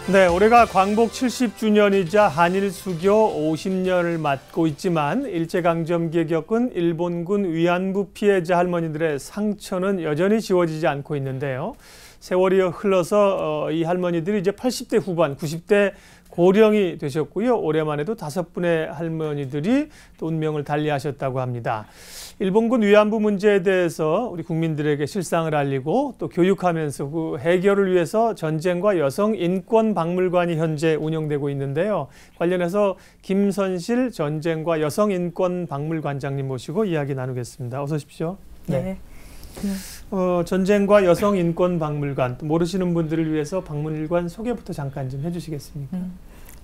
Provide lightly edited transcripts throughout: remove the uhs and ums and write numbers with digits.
네, 올해가 광복 70주년이자 한일 수교 50년을 맞고 있지만 일제강점기에 겪은 일본군 위안부 피해자 할머니들의 상처는 여전히 지워지지 않고 있는데요. 세월이 흘러서 이 할머니들이 이제 80대 후반, 90대 고령이 되셨고요. 올해만 해도 5분의 할머니들이 또 운명을 달리하셨다고 합니다. 일본군 위안부 문제에 대해서 우리 국민들에게 실상을 알리고 또 교육하면서 그 해결을 위해서 전쟁과 여성 인권 박물관이 현재 운영되고 있는데요. 관련해서 김선실 전쟁과 여성 인권 박물관장님 모시고 이야기 나누겠습니다. 어서 오십시오. 네. 전쟁과 여성 인권 박물관, 또 모르시는 분들을 위해서 박물관 소개부터 잠깐 좀 해주시겠습니까?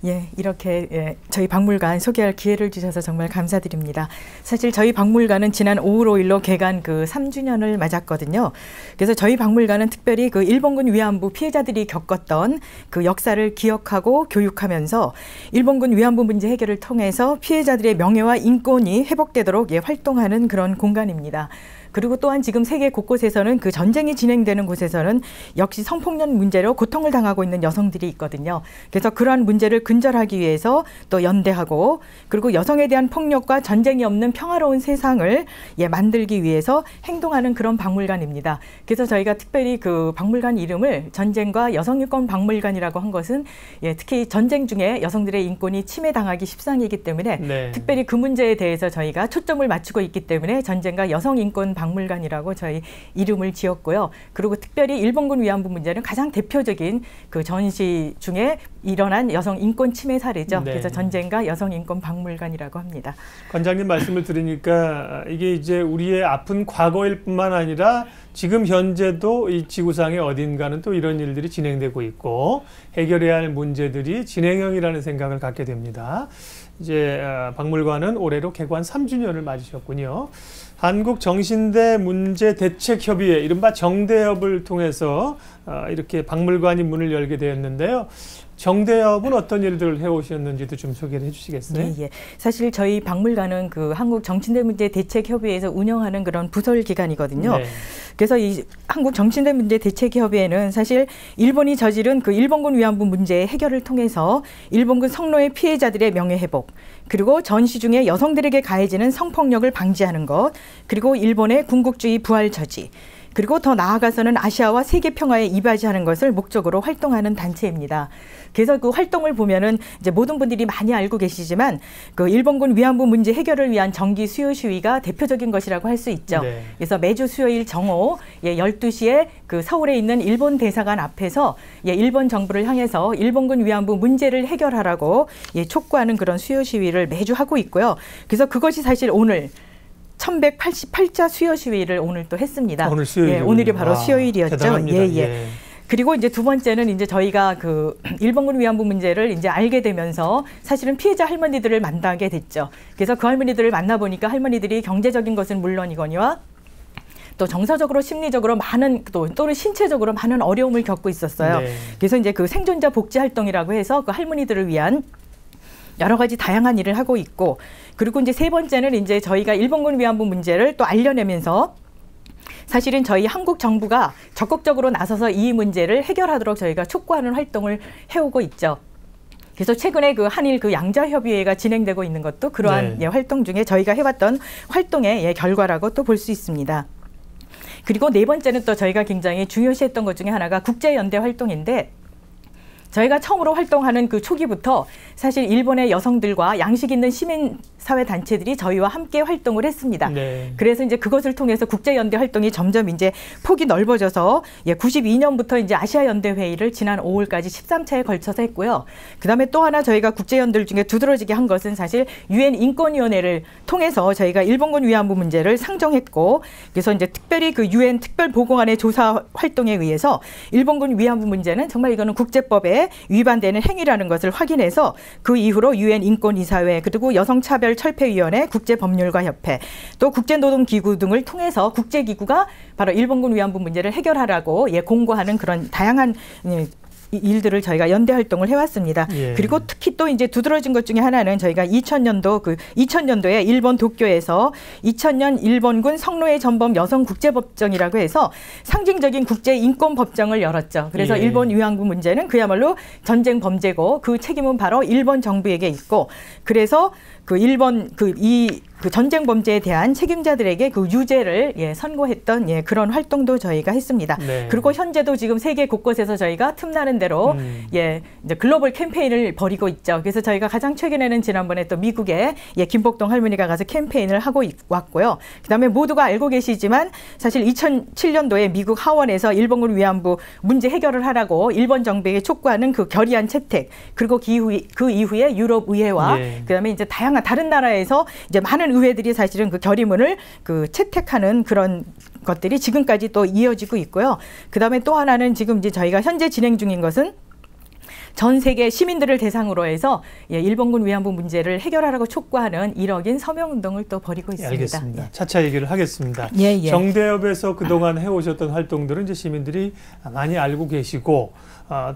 예, 이렇게 저희 박물관 소개할 기회를 주셔서 정말 감사드립니다. 사실 저희 박물관은 지난 5월 5일로 개관 3주년을 맞았거든요. 그래서 저희 박물관은 특별히 일본군 위안부 피해자들이 겪었던 그 역사를 기억하고 교육하면서 일본군 위안부 문제 해결을 통해서 피해자들의 명예와 인권이 회복되도록 활동하는 그런 공간입니다. 그리고 또한 지금 세계 곳곳에서는 그 전쟁이 진행되는 곳에서는 역시 성폭력 문제로 고통을 당하고 있는 여성들이 있거든요. 그래서 그러한 문제를 근절하기 위해서 또 연대하고 그리고 여성에 대한 폭력과 전쟁이 없는 평화로운 세상을 만들기 위해서 행동하는 그런 박물관입니다. 그래서 저희가 특별히 그 박물관 이름을 전쟁과 여성인권 박물관이라고 한 것은 특히 전쟁 중에 여성들의 인권이 침해당하기 십상이기 때문에 특별히 그 문제에 대해서 저희가 초점을 맞추고 있기 때문에 전쟁과 여성인권 박물관이라고 저희 이름을 지었고요. 그리고 특별히 일본군 위안부 문제는 가장 대표적인 그 전시 중에 일어난 여성 인권 침해 사례죠. 그래서 전쟁과 여성 인권 박물관이라고 합니다. 관장님 말씀을 들으니까 이게 이제 우리의 아픈 과거일 뿐만 아니라 지금 현재도 이 지구상의 어딘가는 또 이런 일들이 진행되고 있고 해결해야 할 문제들이 진행형이라는 생각을 갖게 됩니다. 이제 박물관은 올해로 개관 3주년을 맞으셨군요. 한국정신대 문제대책협의회, 이른바 정대협을 통해서 이렇게 박물관이 문을 열게 되었는데요. 정대협은 어떤 일들을 해오셨는지도 좀 소개를 해주시겠어요? 예. 사실 저희 박물관은 그 한국정신대문제대책협의회에서 운영하는 그런 부설 기관이거든요. 그래서 이 한국정신대문제대책협의회는 사실 일본이 저지른 그 일본군 위안부 문제의 해결을 통해서 일본군 성노예 피해자들의 명예회복, 그리고 전시 중에 여성들에게 가해지는 성폭력을 방지하는 것, 그리고 일본의 군국주의 부활 저지, 그리고 더 나아가서는 아시아와 세계 평화에 이바지하는 것을 목적으로 활동하는 단체입니다. 그래서 그 활동을 보면은 이제 모든 분들이 많이 알고 계시지만 그 일본군 위안부 문제 해결을 위한 정기 수요 시위가 대표적인 것이라고 할 수 있죠. 그래서 매주 수요일 정오 12시에 그 서울에 있는 일본 대사관 앞에서 일본 정부를 향해서 일본군 위안부 문제를 해결하라고 촉구하는 그런 수요 시위를 매주 하고 있고요. 그래서 그것이 사실 오늘 1188자 수요 시위를 오늘 또 했습니다. 오늘 수요일. 오늘이 바로 수요일이었죠. 대단합니다. 그리고 이제 두 번째는 이제 저희가 그 일본군 위안부 문제를 이제 알게 되면서 사실은 피해자 할머니들을 만나게 됐죠. 그래서 그 할머니들을 만나보니까 할머니들이 경제적인 것은 물론이거니와 또 정서적으로 심리적으로 많은 또는 신체적으로 많은 어려움을 겪고 있었어요. 그래서 이제 그 생존자 복지 활동이라고 해서 그 할머니들을 위한 여러 가지 다양한 일을 하고 있고, 그리고 이제 세 번째는 이제 저희가 일본군 위안부 문제를 또 알려내면서 사실은 저희 한국 정부가 적극적으로 나서서 이 문제를 해결하도록 저희가 촉구하는 활동을 해오고 있죠. 그래서 최근에 그 한일 그 양자협의회가 진행되고 있는 것도 그러한 활동 중에 저희가 해왔던 활동의 결과라고 또 볼 수 있습니다. 그리고 네 번째는 또 저희가 굉장히 중요시했던 것 중에 하나가 국제연대 활동인데, 저희가 처음으로 활동하는 그 초기부터 사실 일본의 여성들과 양식 있는 시민사회 단체들이 저희와 함께 활동을 했습니다. 그래서 이제 그것을 통해서 국제연대 활동이 점점 이제 폭이 넓어져서 92년부터 이제 아시아연대 회의를 지난 5월까지 13차에 걸쳐서 했고요. 그다음에 또 하나 저희가 국제연대 중에 두드러지게 한 것은 사실 유엔 인권위원회를 통해서 저희가 일본군 위안부 문제를 상정했고, 그래서 이제 특별히 그 유엔 특별보고관의 조사 활동에 의해서 일본군 위안부 문제는 정말 이거는 국제법에 위반되는 행위라는 것을 확인해서 그 이후로 유엔 인권이사회, 그리고 여성차별철폐위원회, 국제법률가협회, 또 국제노동기구 등을 통해서 국제기구가 바로 일본군 위안부 문제를 해결하라고 공고하는 그런 다양한 일들을 저희가 연대 활동을 해왔습니다. 예. 그리고 특히 또 이제 두드러진 것 중에 하나는 저희가 2000년도에 일본 도쿄에서 2000년 일본군 성노예 전범 여성국제법정이라고 해서 상징적인 국제 인권 법정을 열었죠. 그래서 예. 일본 위안부 문제는 그야말로 전쟁 범죄고 그 책임은 바로 일본 정부에게 있고, 그래서 그 일본 그 전쟁 범죄에 대한 책임자들에게 그 유죄를 선고했던 그런 활동도 저희가 했습니다. 네. 그리고 현재도 지금 세계 곳곳에서 저희가 틈나는 대로 이제 글로벌 캠페인을 벌이고 있죠. 그래서 저희가 가장 최근에는 지난번에 또 미국에 김복동 할머니가 가서 캠페인을 하고 왔고요. 그다음에 모두가 알고 계시지만 사실 2007년도에 미국 하원에서 일본군 위안부 문제 해결을 하라고 일본 정부에게 촉구하는 그 결의안 채택, 그리고 그 이후에 유럽 의회와 그다음에 이제 다양한 다른 나라에서 이제 많은 의회들이 사실은 그 결의문을 그 채택하는 그런 것들이 지금까지 또 이어지고 있고요. 그다음에 또 하나는 지금 이제 저희가 현재 진행 중인 것은 전 세계 시민들을 대상으로 해서 일본군 위안부 문제를 해결하라고 촉구하는 1억인 서명운동을 또 벌이고 있습니다. 알겠습니다. 차차 얘기를 하겠습니다. 정대협에서 그동안 해오셨던 활동들은 이제 시민들이 많이 알고 계시고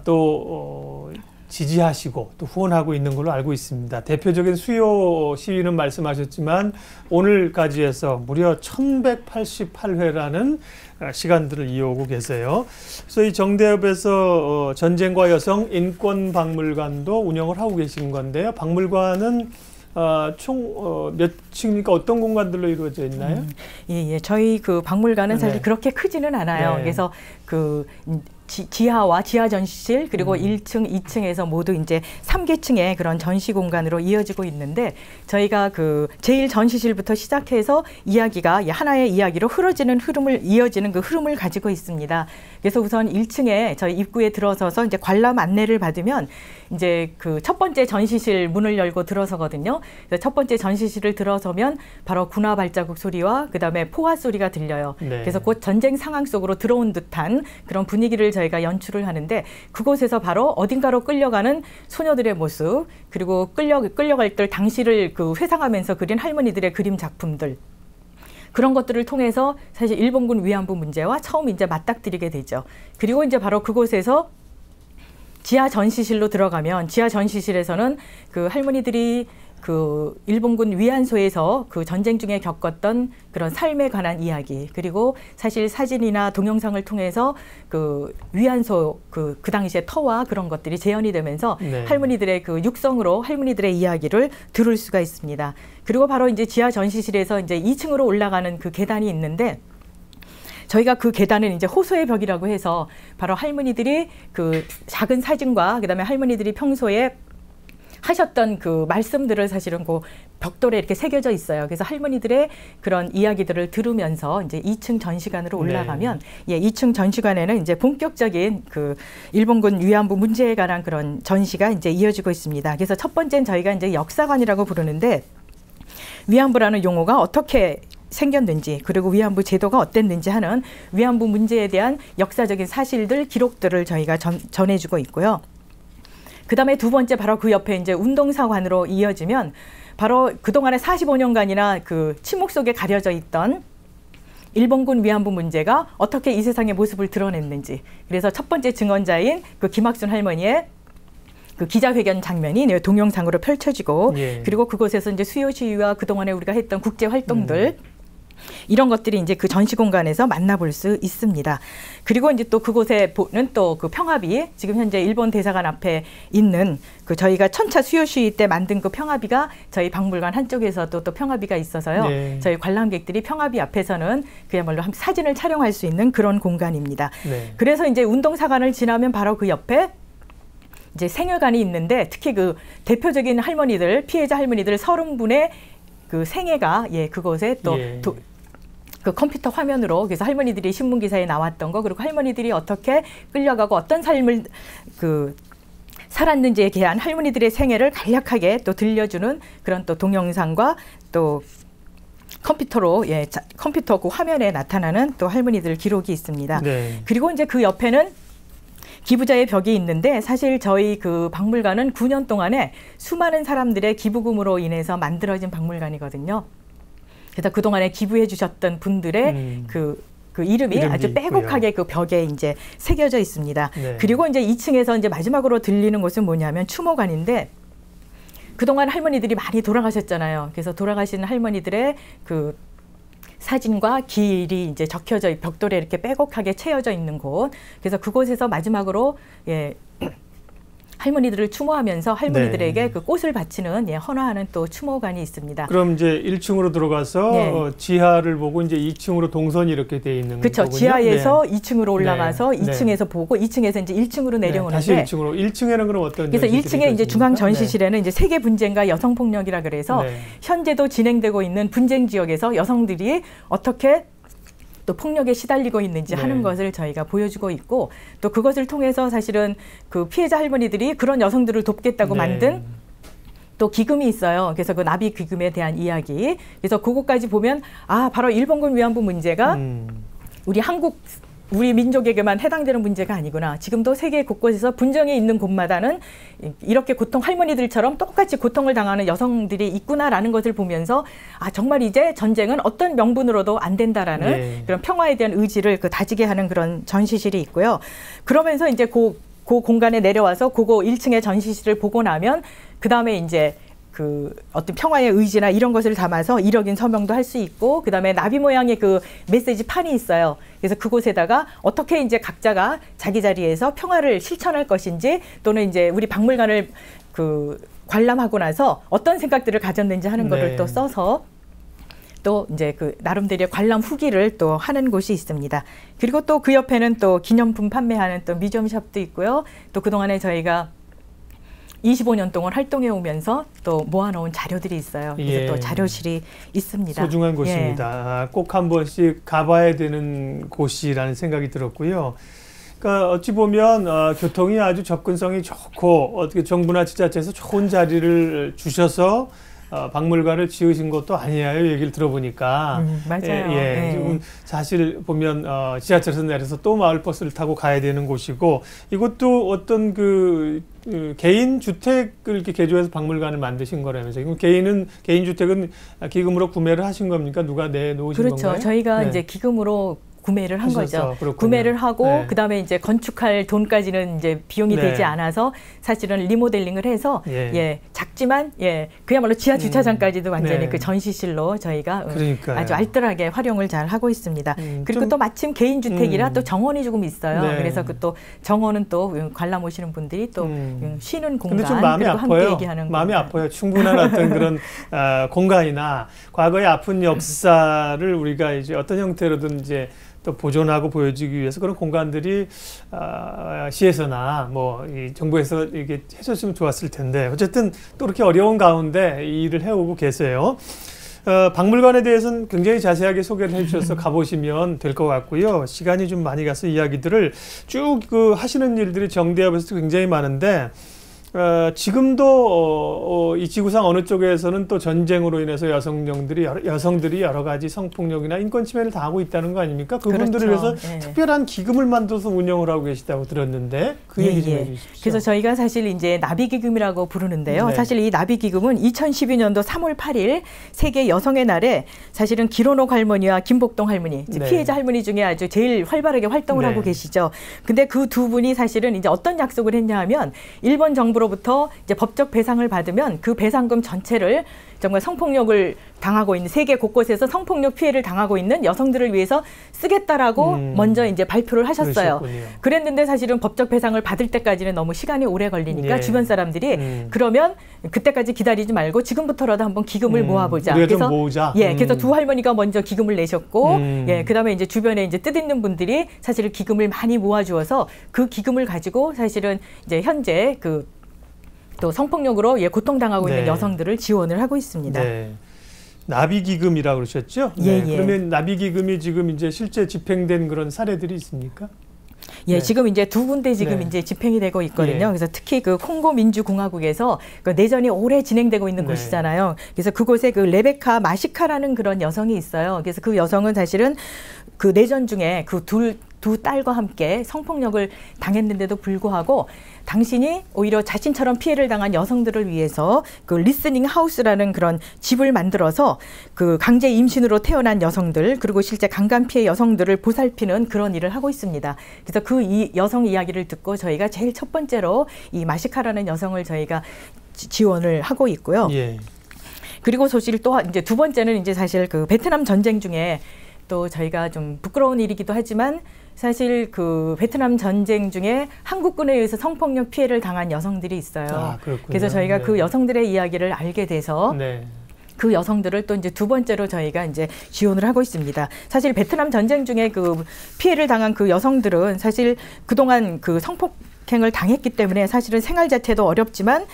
또 지지하시고 또 후원하고 있는 걸로 알고 있습니다. 대표적인 수요 시위는 말씀하셨지만 오늘까지 해서 무려 1188회라는 시간들을 이어오고 계세요. 그래서 이 정대협에서 전쟁과 여성 인권 박물관도 운영을 하고 계신 건데요. 박물관은 총 몇 층입니까? 어떤 공간들로 이루어져 있나요? 저희 그 박물관은 사실 그렇게 크지는 않아요. 그래서 그 지하와 지하 전시실, 그리고 1층, 2층에서 모두 이제 3계층의 그런 전시 공간으로 이어지고 있는데, 저희가 그 제1 전시실부터 시작해서 이야기가 하나의 이야기로 이어지는 그 흐름을 가지고 있습니다. 그래서 우선 1층에 저희 입구에 들어서서 이제 관람 안내를 받으면 이제 그 첫 번째 전시실 문을 열고 들어서거든요. 그래서 첫 번째 전시실을 들어서면 바로 군화 발자국 소리와 그다음에 포화 소리가 들려요. 그래서 곧 전쟁 상황 속으로 들어온 듯한 그런 분위기를 저희가 연출을 하는데, 그곳에서 바로 어딘가로 끌려가는 소녀들의 모습, 그리고 끌려갈 때 당시를 그 회상하면서 그린 할머니들의 그림 작품들, 그런 것들을 통해서 사실 일본군 위안부 문제와 처음 이제 맞닥뜨리게 되죠. 그리고 이제 바로 그곳에서 지하 전시실로 들어가면, 지하 전시실에서는 그 할머니들이 그 일본군 위안소에서 그 전쟁 중에 겪었던 그런 삶에 관한 이야기, 그리고 사실 사진이나 동영상을 통해서 그 위안소 그 당시의 터와 그런 것들이 재현이 되면서 할머니들의 그 육성으로 할머니들의 이야기를 들을 수가 있습니다. 그리고 바로 이제 지하 전시실에서 이제 2층으로 올라가는 그 계단이 있는데, 저희가 그 계단은 이제 호소의 벽이라고 해서 바로 할머니들이 그 작은 사진과 그다음에 할머니들이 평소에 하셨던 그 말씀들을 사실은 그 벽돌에 이렇게 새겨져 있어요. 그래서 할머니들의 그런 이야기들을 들으면서 이제 2층 전시관으로 올라가면 2층 전시관에는 이제 본격적인 그 일본군 위안부 문제에 관한 그런 전시가 이제 이어지고 있습니다. 그래서 첫 번째는 저희가 이제 역사관이라고 부르는데, 위안부라는 용어가 어떻게 생겼는지, 그리고 위안부 제도가 어땠는지 하는 위안부 문제에 대한 역사적인 사실들, 기록들을 저희가 전해주고 있고요. 그 다음에 두 번째 바로 그 옆에 이제 운동사관으로 이어지면, 바로 그동안의 45년간이나 그 침묵 속에 가려져 있던 일본군 위안부 문제가 어떻게 이 세상의 모습을 드러냈는지, 그래서 첫 번째 증언자인 그 김학순 할머니의 그 기자회견 장면이 동영상으로 펼쳐지고, 그리고 그곳에서 이제 수요 시위와 그동안에 우리가 했던 국제 활동들, 이런 것들이 이제 그 전시 공간에서 만나볼 수 있습니다. 그리고 이제 또 그곳에 보는 또 그 평화비, 지금 현재 일본 대사관 앞에 있는 그 저희가 천차 수요 시위 때 만든 그 평화비가 저희 박물관 한쪽에서도 또 평화비가 있어서요. 저희 관람객들이 평화비 앞에서는 그야말로 한 사진을 촬영할 수 있는 그런 공간입니다. 그래서 이제 운동사관을 지나면 바로 그 옆에 이제 생회관이 있는데, 특히 그 대표적인 할머니들, 피해자 할머니들 30분의 그 생애가 그곳에 또 그 컴퓨터 화면으로, 그래서 할머니들이 신문 기사에 나왔던 거, 그리고 할머니들이 어떻게 끌려가고 어떤 삶을 그 살았는지에 대한 할머니들의 생애를 간략하게 또 들려주는 그런 또 동영상과 또 컴퓨터로 컴퓨터 그 화면에 나타나는 또 할머니들 기록이 있습니다. 그리고 이제 그 옆에는 기부자의 벽이 있는데, 사실 저희 그 박물관은 9년 동안에 수많은 사람들의 기부금으로 인해서 만들어진 박물관이거든요. 그래서 그동안에 기부해 주셨던 분들의 그 그 이름이 아주 빼곡하게 그 벽에 이제 새겨져 있습니다. 네. 그리고 이제 2층에서 이제 마지막으로 들리는 곳은 뭐냐면 추모관인데 그동안 할머니들이 많이 돌아가셨잖아요. 그래서 돌아가신 할머니들의 그 사진과 길이 이제 적혀져 벽돌에 이렇게 빼곡하게 채여져 있는 곳. 그래서 그곳에서 마지막으로 할머니들을 추모하면서 할머니들에게 네. 그 꽃을 바치는 헌화하는 또 추모관이 있습니다. 그럼 이제 1층으로 들어가서 네. 지하를 보고 이제 2층으로 동선이 이렇게 돼 있는 그렇죠. 거군요. 지하에서 네. 2층으로 올라가서 네. 2층에서 보고 2층에서 이제 1층으로 내려오는데 다시 1층으로. 1층에는 그럼 어떤 그래서 1층에 이제 중앙 전시실에는 이제 세계 분쟁과 여성 폭력이라 그래서 네. 현재도 진행되고 있는 분쟁 지역에서 여성들이 어떻게 또 폭력에 시달리고 있는지 네. 하는 것을 저희가 보여주고 있고 또 그것을 통해서 사실은 그 피해자 할머니들이 그런 여성들을 돕겠다고 네. 만든 또 기금이 있어요. 그래서 그 나비 기금에 대한 이야기. 그래서 그것까지 보면 아 바로 일본군 위안부 문제가 우리 민족에게만 해당되는 문제가 아니구나. 지금도 세계 곳곳에서 분쟁이 있는 곳마다는 이렇게 할머니들처럼 똑같이 고통을 당하는 여성들이 있구나라는 것을 보면서 아 정말 이제 전쟁은 어떤 명분으로도 안 된다라는 네. 그런 평화에 대한 의지를 다지게 하는 그런 전시실이 있고요. 그러면서 이제 그 공간에 내려와서 그거 1층의 전시실을 보고 나면 그 다음에 이제 그 어떤 평화의 의지나 이런 것을 담아서 이력인 서명도 할 수 있고 그다음에 나비 모양의 그 메시지 판이 있어요. 그래서 그곳에다가 어떻게 이제 각자가 자기 자리에서 평화를 실천할 것인지 또는 이제 우리 박물관을 그 관람하고 나서 어떤 생각들을 가졌는지 하는 거를 또 써서 또 이제 그 나름대로의 관람 후기를 또 하는 곳이 있습니다. 그리고 또 그 옆에는 또 기념품 판매하는 또 뮤지엄샵도 있고요. 또 그동안에 저희가 25년 동안 활동해 오면서 또 모아놓은 자료들이 있어요. 그래서 또 자료실이 있습니다. 소중한 곳입니다. 꼭 한 번씩 가봐야 되는 곳이라는 생각이 들었고요. 그러니까 어찌 보면 교통이 아주 접근성이 좋고 어떻게 정부나 지자체에서 좋은 자리를 주셔서 박물관을 지으신 것도 아니에요. 얘기를 들어보니까. 맞아요. 지금 사실 보면 지하철에서 내려서 또 마을버스를 타고 가야 되는 곳이고 이것도 어떤 그 개인 주택을 이렇게 개조해서 박물관을 만드신 거라면서요. 그럼 개인 주택은 기금으로 구매를 하신 겁니까? 누가 내놓으신 건가요? 그렇죠. 저희가 이제 기금으로 구매를 한 거죠. 그렇군요. 구매를 하고 그다음에 이제 건축할 돈까지는 이제 비용이 되지 않아서 사실은 리모델링을 해서 작지만 그야말로 지하 주차장까지도 완전히 그 전시실로 저희가 아주 알뜰하게 활용을 잘 하고 있습니다. 그리고 또 마침 개인 주택이라 또 정원이 조금 있어요. 그래서 그 또 정원은 또 관람 오시는 분들이 또 쉬는 공간 좀 마음이 그리고 아파요. 함께 얘기하는 마음이 공간. 아파요. 충분한 어떤 그런 공간이나 과거의 아픈 역사를 우리가 이제 어떤 형태로든 이제 또 보존하고 보여주기 위해서 그런 공간들이 시에서나 뭐 이 정부에서 이게 해줬으면 좋았을 텐데 어쨌든 또 그렇게 어려운 가운데 이 일을 해오고 계세요. 박물관에 대해서는 굉장히 자세하게 소개를 해주셔서 가보시면 될 것 같고요. 시간이 좀 많이 가서 이야기들을 쭉 하시는 일들이 정대합에서 굉장히 많은데 지금도 이 지구상 어느 쪽에서는 또 전쟁으로 인해서 여성들이 여러 가지 성폭력이나 인권 침해를 당하고 있다는 거 아닙니까? 그분들을 위해서 특별한 기금을 만들어서 운영을 하고 계시다고 들었는데 그 얘기 좀 해주십시오. 그래서 저희가 사실 이제 나비기금이라고 부르는데요. 사실 이 나비기금은 2012년도 3월 8일 세계 여성의 날에 사실은 기론옥 할머니와 김복동 할머니, 피해자 할머니 중에 아주 제일 활발하게 활동을 하고 계시죠. 근데 그 두 분이 사실은 이제 어떤 약속을 했냐 하면 일본 정부로부터 이제 법적 배상을 받으면 그 배상금 전체를 정말 성폭력을 당하고 있는 세계 곳곳에서 성폭력 피해를 당하고 있는 여성들을 위해서 쓰겠다라고 먼저 이제 발표를 하셨어요. 그러셨군요. 그랬는데 사실은 법적 배상을 받을 때까지는 너무 시간이 오래 걸리니까 주변 사람들이 그러면 그때까지 기다리지 말고 지금부터라도 한번 기금을 모아보자. 그래서 모으자. 그래서 두 할머니가 먼저 기금을 내셨고, 그다음에 이제 주변에 이제 뜻있는 분들이 사실 기금을 많이 모아주어서 그 기금을 가지고 사실은 이제 현재 또 성폭력으로 고통당하고 있는 여성들을 지원을 하고 있습니다. 나비기금이라고 그러셨죠? 그러면 나비기금이 지금 이제 실제 집행된 그런 사례들이 있습니까? 지금 이제 두 군데 지금 이제 집행이 되고 있거든요. 그래서 특히 그 콩고 민주공화국에서 그 내전이 오래 진행되고 있는 곳이잖아요. 그래서 그곳에 그 레베카 마시카라는 그런 여성이 있어요. 그래서 그 여성은 사실은 그 내전 중에 그 두 딸과 함께 성폭력을 당했는데도 불구하고 당신이 오히려 자신처럼 피해를 당한 여성들을 위해서 그 리스닝 하우스라는 그런 집을 만들어서 그 강제 임신으로 태어난 여성들 그리고 실제 강간 피해 여성들을 보살피는 그런 일을 하고 있습니다. 그래서 그 이 여성 이야기를 듣고 저희가 제일 첫 번째로 이 마시카라는 여성을 저희가 지원을 하고 있고요. 예. 그리고 소실 또 이제 두 번째는 이제 사실 그 베트남 전쟁 중에 또 저희가 좀 부끄러운 일이기도 하지만 사실 그 베트남 전쟁 중에 한국군에 의해서 성폭력 피해를 당한 여성들이 있어요. 아, 그래서 저희가 네. 그 여성들의 이야기를 알게 돼서 네. 그 여성들을 또 이제 두 번째로 저희가 이제 지원을 하고 있습니다. 사실 베트남 전쟁 중에 그 피해를 당한 그 여성들은 사실 그동안 그 성폭행을 당했기 때문에 사실은 생활 자체도 어렵지만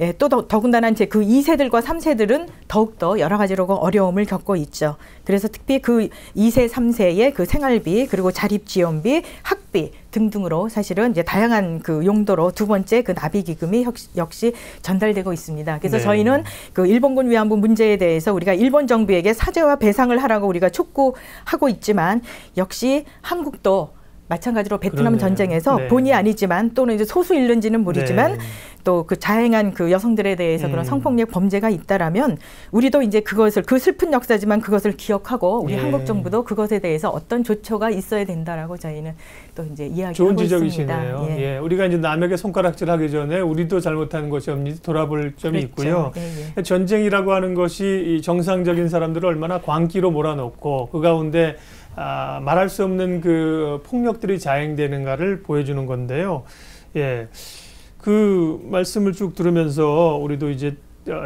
예, 또 더군다나 이제 그 2세들과 3세들은 더욱더 여러 가지로 어려움을 겪고 있죠. 그래서 특히 그 2세, 3세의 그 생활비 그리고 자립지원비, 학비 등등으로 사실은 이제 다양한 그 용도로 두 번째 그 나비기금이 역시 전달되고 있습니다. 그래서 네. 저희는 그 일본군 위안부 문제에 대해서 우리가 일본 정부에게 사죄와 배상을 하라고 우리가 촉구하고 있지만 역시 한국도 마찬가지로 베트남 그러네요. 전쟁에서 네. 본의 아니지만 또는 이제 소수일는지는 모르지만 네. 또 그 자행한 그 여성들에 대해서 그런 성폭력 범죄가 있다라면 우리도 이제 그것을 그 슬픈 역사지만 그것을 기억하고 우리 예. 한국 정부도 그것에 대해서 어떤 조처가 있어야 된다라고 저희는 또 이제 이야기하고 좋은 있습니다. 지적이시네요. 예. 예. 우리가 이제 남에게 손가락질하기 전에 우리도 잘못하는 것이 없는지 돌아볼 점이 그렇죠. 있고요. 예. 전쟁이라고 하는 것이 이 정상적인 사람들을 얼마나 광기로 몰아넣고 그 가운데 말할 수 없는 그 폭력들이 자행되는가를 보여주는 건데요. 예. 그 말씀을 쭉 들으면서 우리도 이제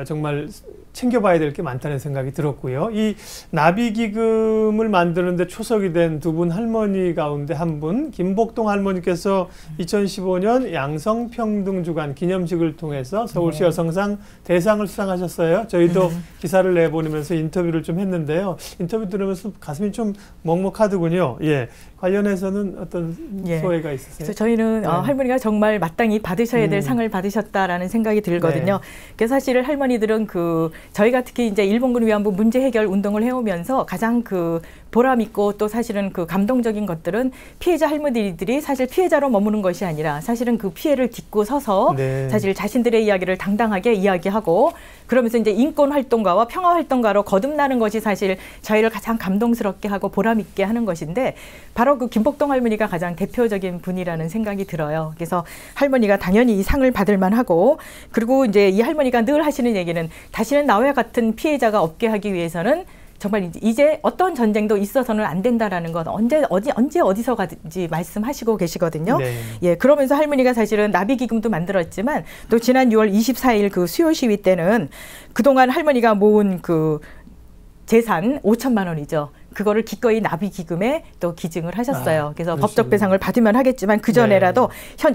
정말 챙겨봐야 될 게 많다는 생각이 들었고요. 이 나비기금을 만드는데 초석이 된 두 분 할머니 가운데 한 분, 김복동 할머니께서 2015년 양성평등주간 기념식을 통해서 서울시 여성상 대상을 수상하셨어요. 저희도 기사를 내보내면서 인터뷰를 좀 했는데요. 인터뷰 들으면서 가슴이 좀 먹먹하더군요. 예. 관련해서는 어떤 소회가 있으세요? 그래서 저희는 네. 할머니가 정말 마땅히 받으셔야 될 상을 받으셨다라는 생각이 들거든요. 네. 그래서 사실 할머니들은 그 저희가 특히 이제 일본군 위안부 문제 해결 운동을 해오면서 가장 그 보람 있고 또 사실은 그 감동적인 것들은 피해자 할머니들이 사실 피해자로 머무는 것이 아니라 사실은 그 피해를 딛고 서서 네. 사실 자신들의 이야기를 당당하게 이야기하고 그러면서 이제 인권 활동가와 평화 활동가로 거듭나는 것이 사실 저희를 가장 감동스럽게 하고 보람 있게 하는 것인데 바로 그 김복동 할머니가 가장 대표적인 분이라는 생각이 들어요. 그래서 할머니가 당연히 이 상을 받을 만하고 그리고 이제 이 할머니가 늘 하시는 얘기는 다시는 나와 같은 피해자가 없게 하기 위해서는 정말 이제 어떤 전쟁도 있어서는 안 된다라는 건 언제 어디서 가든지 말씀하시고 계시거든요. 네. 예, 그러면서 할머니가 사실은 나비기금도 만들었지만 또 지난 6월 24일 그 수요 시위 때는 그동안 할머니가 모은 그 재산 5천만 원이죠. 그거를 기꺼이 나비기금에 또 기증을 하셨어요. 그래서 그러시군요. 법적 배상을 받으면 하겠지만 그 전에라도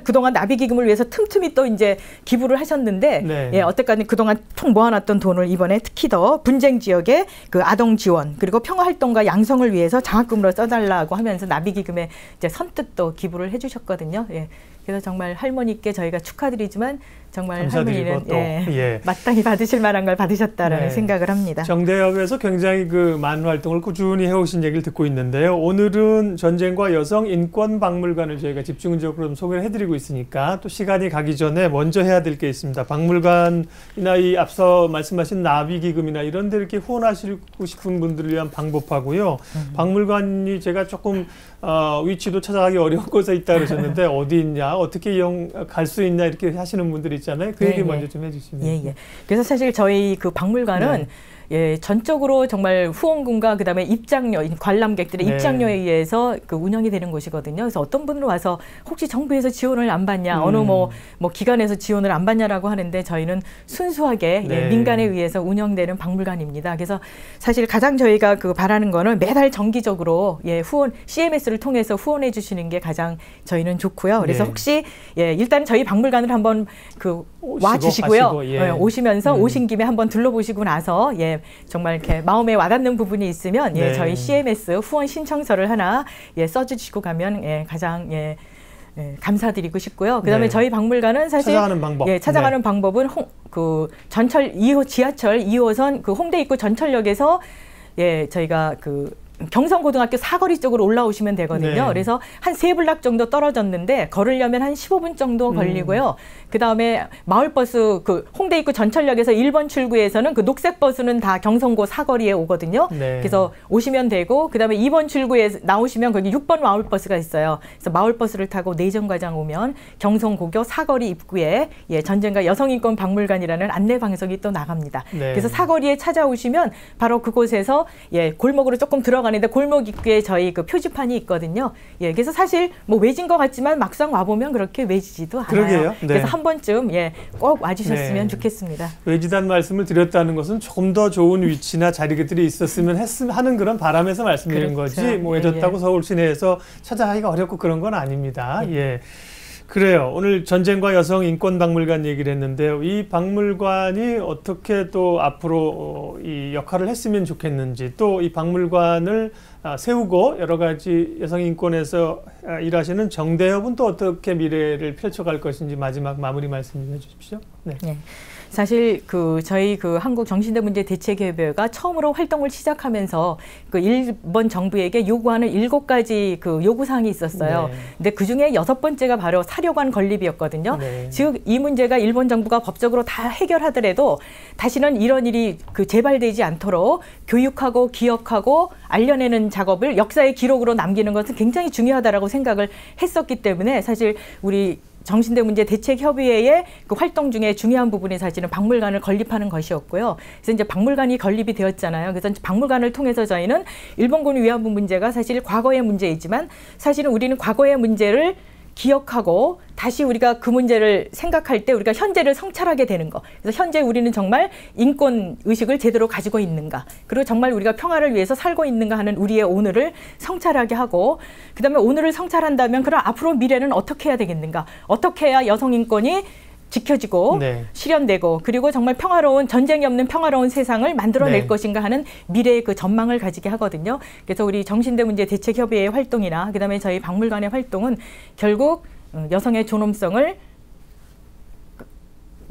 그동안 나비기금을 위해서 틈틈이 또 이제 기부를 하셨는데 네. 예, 어때까지 그동안 통 모아놨던 돈을 이번에 특히 더 분쟁 지역의 그 아동 지원 그리고 평화활동가 양성을 위해서 장학금으로 써달라고 하면서 나비기금에 이제 선뜻 또 기부를 해주셨거든요. 예. 그래서 정말 할머니께 저희가 축하드리지만 정말 감사드리고 할머니는 또, 예. 마땅히 받으실 만한 걸 받으셨다라는 네. 생각을 합니다. 정대협에서 굉장히 그 많은 활동을 꾸준히 해오신 얘기를 듣고 있는데요. 오늘은 전쟁과 여성 인권 박물관을 저희가 집중적으로 좀 소개를 해드리고 있으니까 또 시간이 가기 전에 먼저 해야 될 게 있습니다. 박물관이나 이 앞서 말씀하신 나비기금이나 이런 데 이렇게 후원하시고 싶은 분들을 위한 방법하고요. 박물관이 제가 조금 위치도 찾아가기 어려운 곳에 있다 그러셨는데 어디 있냐, 어떻게 갈 수 있냐 이렇게 하시는 분들이 있잖아요. 그 얘기 먼저 좀 해주시면. 예. 그래서 사실 저희 그 박물관은 예, 전적으로 정말 후원금과 그다음에 입장료, 관람객들의 입장료에 의해서 그 운영이 되는 곳이거든요. 그래서 어떤 분들 와서 혹시 정부에서 지원을 안 받냐, 어느 뭐 기관에서 지원을 안 받냐라고 하는데 저희는 순수하게 예, 민간에 의해서 운영되는 박물관입니다. 그래서 사실 가장 저희가 그 바라는 거는 매달 정기적으로 예, 후원 CMS를 통해서 후원해 주시는 게 가장 저희는 좋고요. 그래서 혹시 예, 일단 저희 박물관을 한번 그 와 주시고요. 예. 오시면서 오신 김에 한번 둘러보시고 나서 예, 정말 이렇게 마음에 와닿는 부분이 있으면 예, 저희 CMS 후원 신청서를 하나 예, 써주시고 가면 예, 가장 예, 감사드리고 싶고요. 그다음에 저희 박물관은 사실 찾아가는 방법. 예, 찾아가는 방법은 그 전철 2호 지하철 2호선 그 홍대 입구 전철역에서 예, 저희가 그 경성고등학교 사거리 쪽으로 올라오시면 되거든요. 네. 그래서 한 3블락 정도 떨어졌는데 걸으려면 한 15분 정도 걸리고요. 그다음에 마을버스 그 홍대 입구 전철역에서 1번 출구에서는 그 녹색 버스는 다 경성고 사거리에 오거든요. 네. 그래서 오시면 되고 그다음에 2번 출구에 나오시면 거기 6번 마을버스가 있어요. 그래서 마을버스를 타고 내정과장 오면 경성고교 사거리 입구에 전쟁과 여성인권박물관이라는 안내 방송이 또 나갑니다. 네. 그래서 사거리에 찾아오시면 바로 그곳에서 골목으로 조금 들어가는데 골목 입구에 저희 그 표지판이 있거든요. 그래서 사실 뭐 외진 것 같지만 막상 와보면 그렇게 외지지도 않아요. 그러게요. 네. 그래서 한 번쯤 꼭 와주셨으면 네. 좋겠습니다. 외지단 말씀을 드렸다는 것은 조금 더 좋은 위치나 자리들이 있었으면 하는 그런 바람에서 말씀드린 그렇죠. 거지 뭐 외졌다고 서울 시내에서 찾아가기가 어렵고 그런 건 아닙니다. 예. 그래요. 오늘 전쟁과 여성 인권 박물관 얘기를 했는데요. 이 박물관이 어떻게 또 앞으로 이 역할을 했으면 좋겠는지 또 이 박물관을 세우고 여러 가지 여성 인권에서 일하시는 정대협은 또 어떻게 미래를 펼쳐갈 것인지 마지막 마무리 말씀해 주십시오. 네. 네. 사실 저희 한국 정신대 문제 대책협의회가 처음으로 활동을 시작하면서 일본 정부에게 요구하는 7가지 요구 사항이 있었어요. 네. 근데 그 중에 6번째가 바로 사료관 건립이었거든요. 네. 즉 이 문제가 일본 정부가 법적으로 다 해결하더라도 다시는 이런 일이 재발되지 않도록 교육하고 기억하고 알려내는 작업을 역사의 기록으로 남기는 것은 굉장히 중요하다라고 생각을 했었기 때문에 사실 우리 정신대 문제 대책협의회의 활동 중에 중요한 부분이 사실은 박물관을 건립하는 것이었고요. 그래서 이제 박물관이 건립이 되었잖아요. 그래서 이제 박물관을 통해서 저희는 일본군 위안부 문제가 사실 과거의 문제이지만 사실은 우리는 과거의 문제를 기억하고 다시 우리가 그 문제를 생각할 때 우리가 현재를 성찰하게 되는 거. 그래서 현재 우리는 정말 인권 의식을 제대로 가지고 있는가. 그리고 정말 우리가 평화를 위해서 살고 있는가 하는 우리의 오늘을 성찰하게 하고 그다음에 오늘을 성찰한다면 그럼 앞으로 미래는 어떻게 해야 되겠는가. 어떻게 해야 여성 인권이 지켜지고 네. 실현되고 그리고 정말 평화로운 전쟁이 없는 평화로운 세상을 만들어낼 네. 것인가 하는 미래의 전망을 가지게 하거든요. 그래서 우리 정신대 문제 대책협의회의 활동이나 그다음에 저희 박물관의 활동은 결국 여성의 존엄성을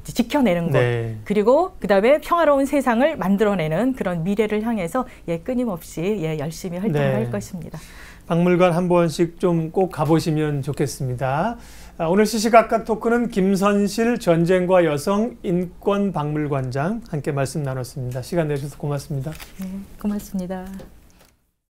지켜내는 것 네. 그리고 그다음에 평화로운 세상을 만들어내는 그런 미래를 향해서 끊임없이 열심히 활동을 네. 할 것입니다. 박물관 한 번씩 좀 꼭 가보시면 좋겠습니다. 오늘 시시각각 토크는 김선실 전쟁과 여성 인권 박물관장 함께 말씀 나눴습니다. 시간 내주셔서 고맙습니다. 네, 고맙습니다.